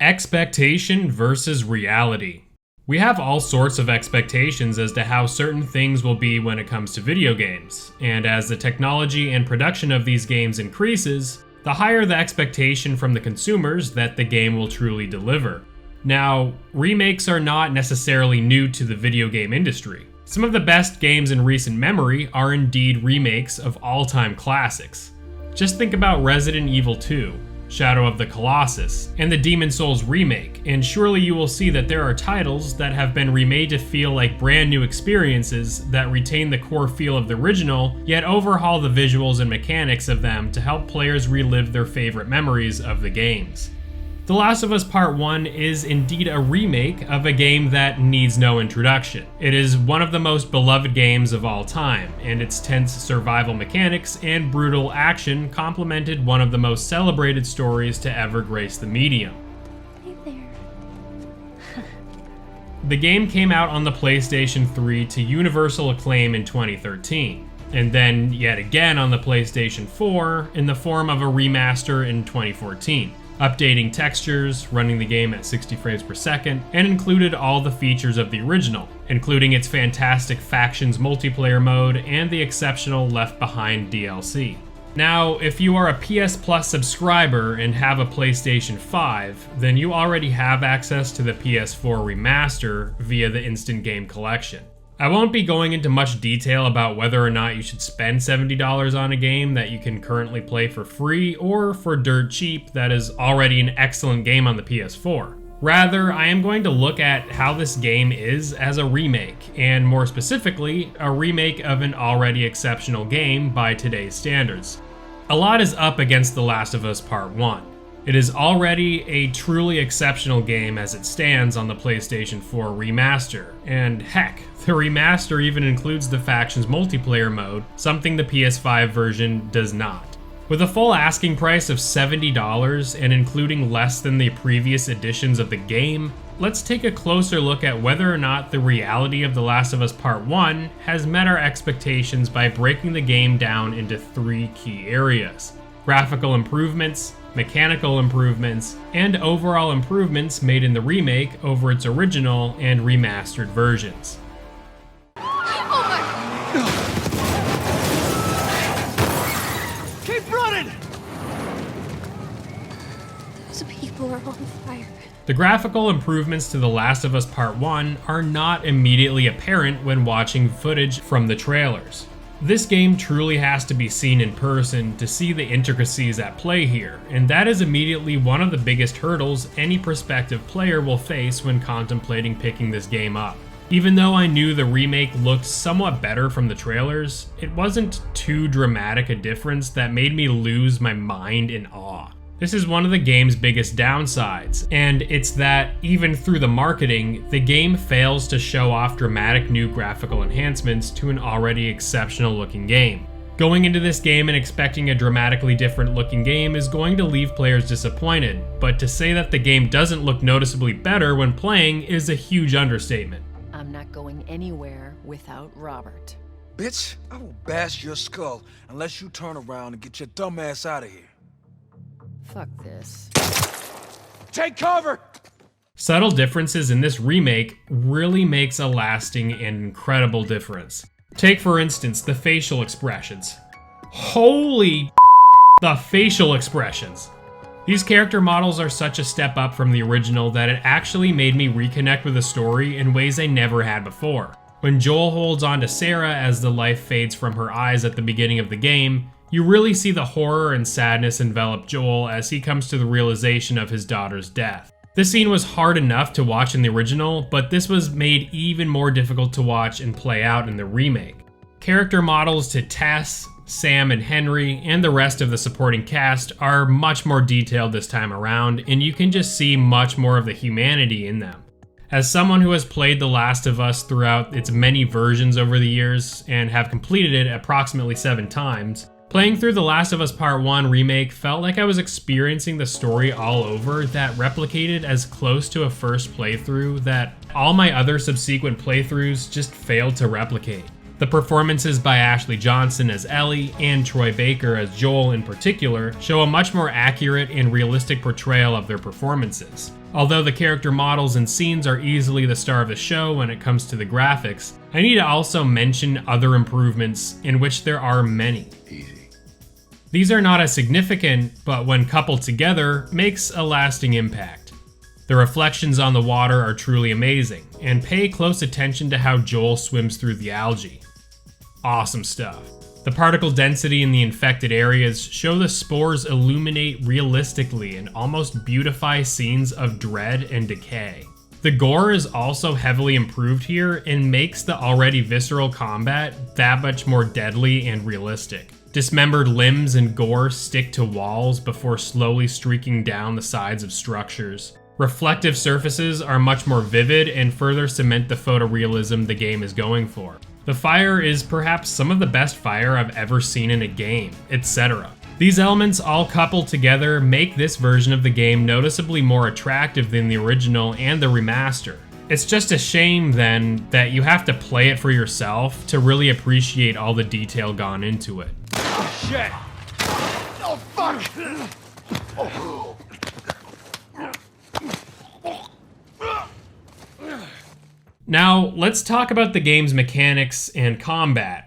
Expectation versus reality. We have all sorts of expectations as to how certain things will be when it comes to video games, and as the technology and production of these games increases, the higher the expectation from the consumers that the game will truly deliver. Now, remakes are not necessarily new to the video game industry. Some of the best games in recent memory are indeed remakes of all-time classics. Just think about Resident Evil 2, Shadow of the Colossus, and the Demon's Souls remake, and surely you will see that there are titles that have been remade to feel like brand new experiences that retain the core feel of the original, yet overhaul the visuals and mechanics of them to help players relive their favorite memories of the games. The Last of Us Part 1 is indeed a remake of a game that needs no introduction. It is one of the most beloved games of all time, and its tense survival mechanics and brutal action complemented one of the most celebrated stories to ever grace the medium. Hey there. The game came out on the PlayStation 3 to universal acclaim in 2013, and then yet again on the PlayStation 4 in the form of a remaster in 2014. Updating textures, running the game at 60 frames per second, and included all the features of the original, including its fantastic Factions multiplayer mode and the exceptional Left Behind DLC. Now, if you are a PS Plus subscriber and have a PlayStation 5, then you already have access to the PS4 remaster via the Instant Game Collection. I won't be going into much detail about whether or not you should spend $70 on a game that you can currently play for free or for dirt cheap that is already an excellent game on the PS4. Rather, I am going to look at how this game is as a remake, and more specifically, a remake of an already exceptional game by today's standards. A lot is up against The Last of Us Part 1. It is already a truly exceptional game as it stands on the PlayStation 4 remaster, and heck, the remaster even includes the Factions multiplayer mode, something the PS5 version does not. With a full asking price of $70 and including less than the previous editions of the game, let's take a closer look at whether or not the reality of The Last of Us Part 1 has met our expectations by breaking the game down into three key areas: graphical improvements, mechanical improvements, and overall improvements made in the remake over its original and remastered versions. Keep running! Those people are on fire. The graphical improvements to The Last of Us Part 1 are not immediately apparent when watching footage from the trailers. This game truly has to be seen in person to see the intricacies at play here, and that is immediately one of the biggest hurdles any prospective player will face when contemplating picking this game up. Even though I knew the remake looked somewhat better from the trailers, it wasn't too dramatic a difference that made me lose my mind in awe. This is one of the game's biggest downsides, and it's that, even through the marketing, the game fails to show off dramatic new graphical enhancements to an already exceptional looking game. Going into this game and expecting a dramatically different looking game is going to leave players disappointed, but to say that the game doesn't look noticeably better when playing is a huge understatement. I'm not going anywhere without Robert. Bitch, I will bash your skull unless you turn around and get your dumb ass out of here. Fuck this. Take cover! Subtle differences in this remake really makes a lasting and incredible difference. Take for instance the facial expressions. Holy the facial expressions! These character models are such a step up from the original that it actually made me reconnect with the story in ways I never had before. When Joel holds on to Sarah as the life fades from her eyes at the beginning of the game, you really see the horror and sadness envelop Joel as he comes to the realization of his daughter's death. This scene was hard enough to watch in the original, but this was made even more difficult to watch and play out in the remake. Character models to Tess, Sam and Henry, and the rest of the supporting cast are much more detailed this time around, and you can just see much more of the humanity in them. As someone who has played The Last of Us throughout its many versions over the years, and have completed it approximately 7 times, playing through The Last of Us Part 1 remake felt like I was experiencing the story all over that replicated as close to a first playthrough that all my other subsequent playthroughs just failed to replicate. The performances by Ashley Johnson as Ellie and Troy Baker as Joel in particular show a much more accurate and realistic portrayal of their performances. Although the character models and scenes are easily the star of the show when it comes to the graphics, I need to also mention other improvements, in which there are many. Easy. These are not as significant, but when coupled together, makes a lasting impact. The reflections on the water are truly amazing, and pay close attention to how Joel swims through the algae. Awesome stuff. The particle density in the infected areas show the spores illuminate realistically and almost beautify scenes of dread and decay. The gore is also heavily improved here and makes the already visceral combat that much more deadly and realistic. Dismembered limbs and gore stick to walls before slowly streaking down the sides of structures. Reflective surfaces are much more vivid and further cement the photorealism the game is going for. The fire is perhaps some of the best fire I've ever seen in a game, etc. These elements all coupled together make this version of the game noticeably more attractive than the original and the remaster. It's just a shame then that you have to play it for yourself to really appreciate all the detail gone into it. Shit! Oh, fuck! Now, let's talk about the game's mechanics and combat.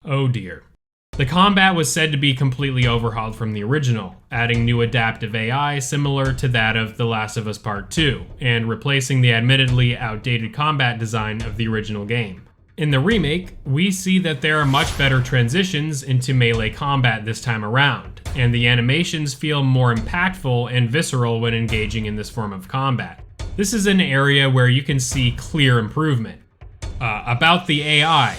Oh dear. The combat was said to be completely overhauled from the original, adding new adaptive AI similar to that of The Last of Us Part 2, and replacing the admittedly outdated combat design of the original game. In the remake, we see that there are much better transitions into melee combat this time around, and the animations feel more impactful and visceral when engaging in this form of combat. This is an area where you can see clear improvement. About the AI.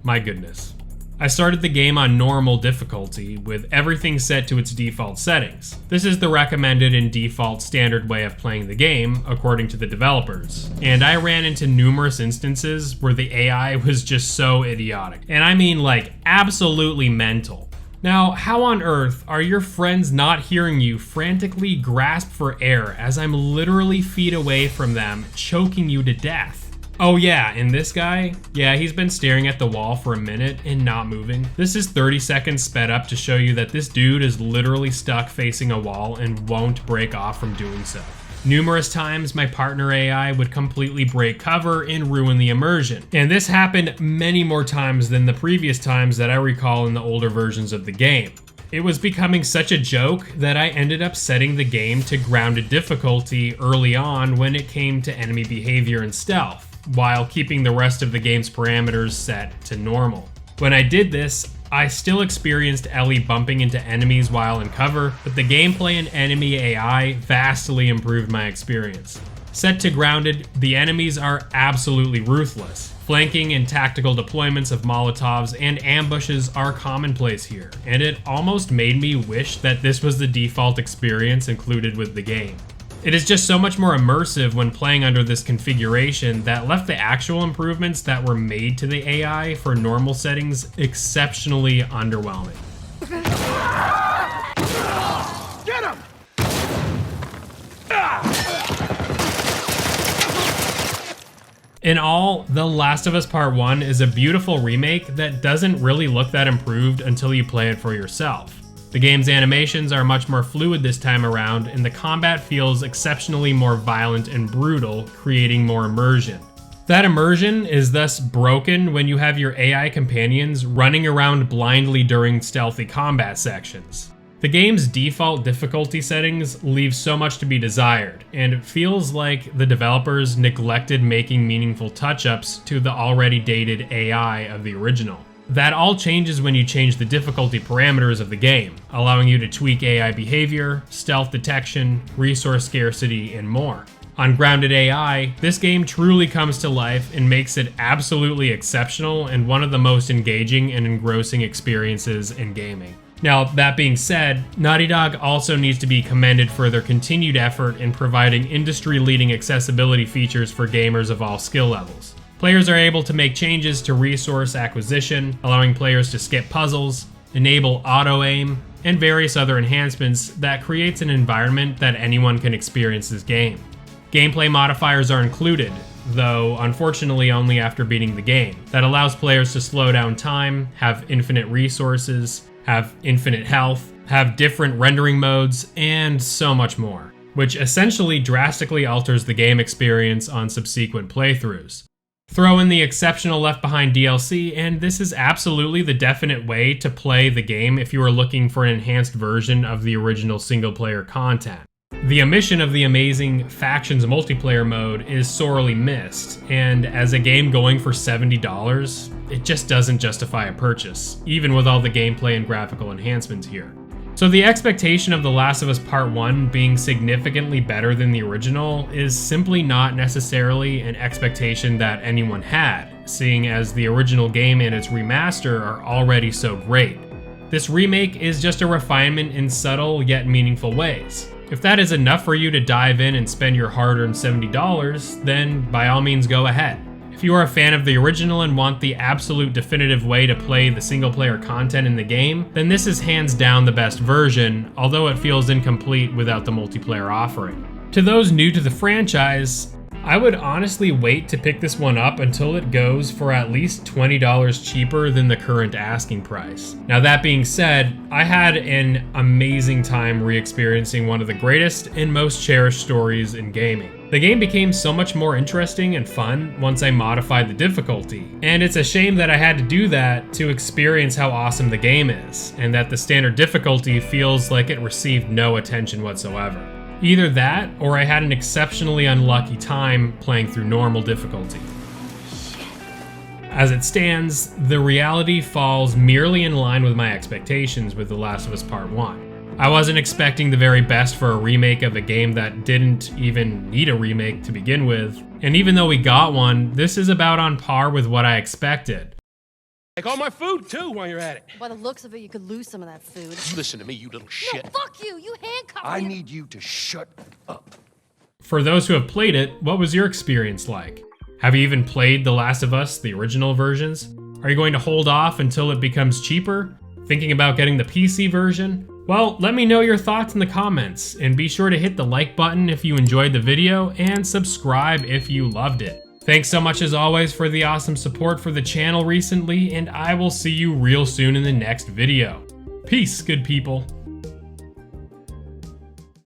My goodness. I started the game on normal difficulty with everything set to its default settings. This is the recommended and default standard way of playing the game, according to the developers. And I ran into numerous instances where the AI was just so idiotic. And I mean like absolutely mental. Now, how on earth are your friends not hearing you frantically grasp for air as I'm literally feet away from them, choking you to death? Oh yeah, and this guy? Yeah, he's been staring at the wall for a minute and not moving. This is 30 seconds sped up to show you that this dude is literally stuck facing a wall and won't break off from doing so. Numerous times my partner AI would completely break cover and ruin the immersion. And this happened many more times than the previous times that I recall in the older versions of the game. It was becoming such a joke that I ended up setting the game to grounded difficulty early on when it came to enemy behavior and stealth, while keeping the rest of the game's parameters set to normal. When I did this, I still experienced Ellie bumping into enemies while in cover, but the gameplay and enemy AI vastly improved my experience. Set to grounded, the enemies are absolutely ruthless. Flanking and tactical deployments of Molotovs and ambushes are commonplace here, and it almost made me wish that this was the default experience included with the game. It is just so much more immersive when playing under this configuration that left the actual improvements that were made to the AI for normal settings exceptionally underwhelming. Get him! In all, The Last of Us Part 1 is a beautiful remake that doesn't really look that improved until you play it for yourself. The game's animations are much more fluid this time around, and the combat feels exceptionally more violent and brutal, creating more immersion. That immersion is thus broken when you have your AI companions running around blindly during stealthy combat sections. The game's default difficulty settings leave so much to be desired, and it feels like the developers neglected making meaningful touch-ups to the already dated AI of the original. That all changes when you change the difficulty parameters of the game, allowing you to tweak AI behavior, stealth detection, resource scarcity, and more. On grounded AI, this game truly comes to life and makes it absolutely exceptional and one of the most engaging and engrossing experiences in gaming. Now, that being said, Naughty Dog also needs to be commended for their continued effort in providing industry-leading accessibility features for gamers of all skill levels. Players are able to make changes to resource acquisition, allowing players to skip puzzles, enable auto-aim, and various other enhancements that creates an environment that anyone can experience this game. Gameplay modifiers are included, though unfortunately only after beating the game, that allows players to slow down time, have infinite resources, have infinite health, have different rendering modes, and so much more, which essentially drastically alters the game experience on subsequent playthroughs. Throw in the exceptional Left Behind DLC, and this is absolutely the definite way to play the game if you are looking for an enhanced version of the original single-player content. The omission of the amazing Factions multiplayer mode is sorely missed, and as a game going for $70, it just doesn't justify a purchase, even with all the gameplay and graphical enhancements here. So the expectation of The Last of Us Part 1 being significantly better than the original is simply not necessarily an expectation that anyone had, seeing as the original game and its remaster are already so great. This remake is just a refinement in subtle yet meaningful ways. If that is enough for you to dive in and spend your hard-earned $70, then by all means go ahead. If you are a fan of the original and want the absolute definitive way to play the single-player content in the game, then this is hands down the best version, although it feels incomplete without the multiplayer offering. To those new to the franchise, I would honestly wait to pick this one up until it goes for at least $20 cheaper than the current asking price. Now that being said, I had an amazing time re-experiencing one of the greatest and most cherished stories in gaming. The game became so much more interesting and fun once I modified the difficulty, and it's a shame that I had to do that to experience how awesome the game is, and that the standard difficulty feels like it received no attention whatsoever. Either that, or I had an exceptionally unlucky time playing through normal difficulty. As it stands, the reality falls merely in line with my expectations with The Last of Us Part 1. I wasn't expecting the very best for a remake of a game that didn't even need a remake to begin with, and even though we got one, this is about on par with what I expected. Take all my food, too, while you're at it. By the looks of it, you could lose some of that food. Listen to me, you little shit. No, fuck you! You handcuffed me! I need you to shut up. For those who have played it, what was your experience like? Have you even played The Last of Us, the original versions? Are you going to hold off until it becomes cheaper? Thinking about getting the PC version? Well, let me know your thoughts in the comments, and be sure to hit the like button if you enjoyed the video, and subscribe if you loved it. Thanks so much as always for the awesome support for the channel recently, and I will see you real soon in the next video. Peace, good people.